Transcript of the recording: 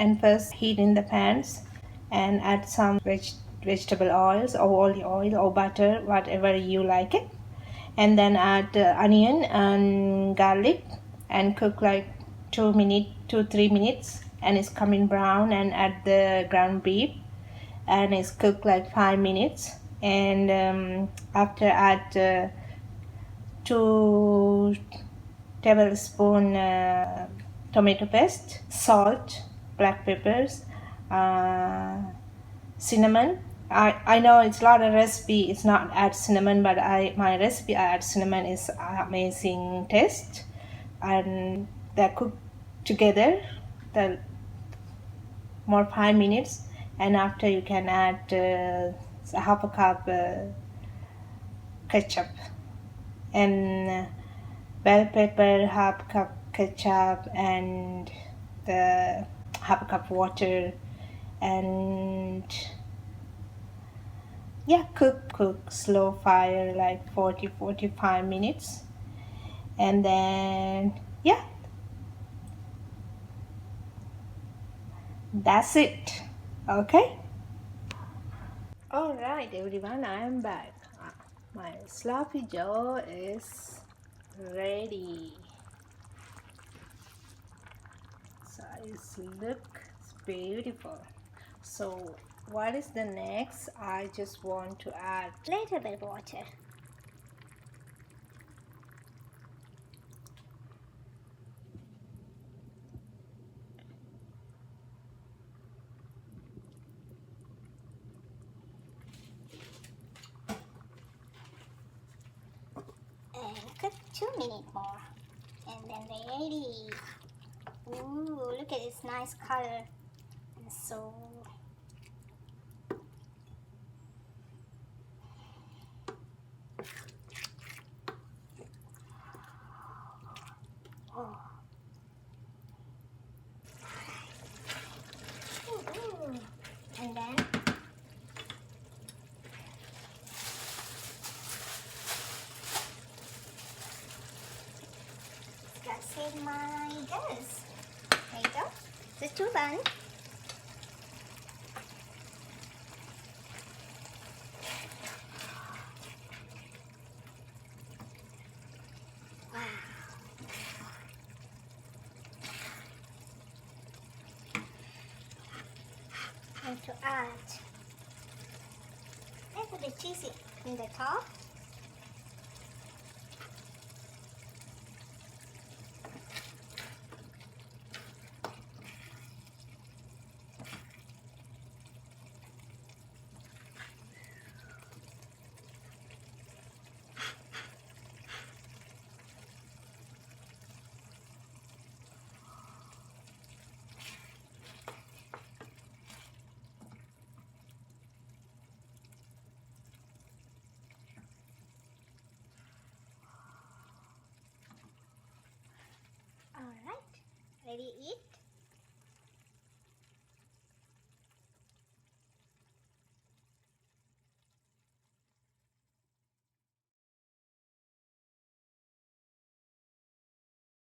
And first heat in the pans and add some vegetable oils or olive oil or butter, whatever you like it. And then add onion and garlic and cook like 2 3 minutes, and it's coming brown, and add the ground beef and it's cooked like 5 minutes. And after add 2 tablespoon tomato paste, salt, black peppers, cinnamon. I know it's a lot of recipe, it's not add cinnamon, but my recipe I add cinnamon, is amazing taste. And they're cooked together the more 5 minutes, and after you can add half a cup ketchup and bell pepper, half cup ketchup, and the half a cup water, and yeah, cook slow fire like 40-45 minutes, and then yeah, that's it. Okay. All right, everyone, I am back. My sloppy joe is ready. So it's beautiful. So what is the next? I just want to add little bit water. And cook 2 minutes more, and then ready. Ooh, look at this nice color. And so oh. Ooh. And then gotta save my gas. There you go. Just 2 buns. Wow. And to add a little bit cheesy in the top. Alright, ready to eat?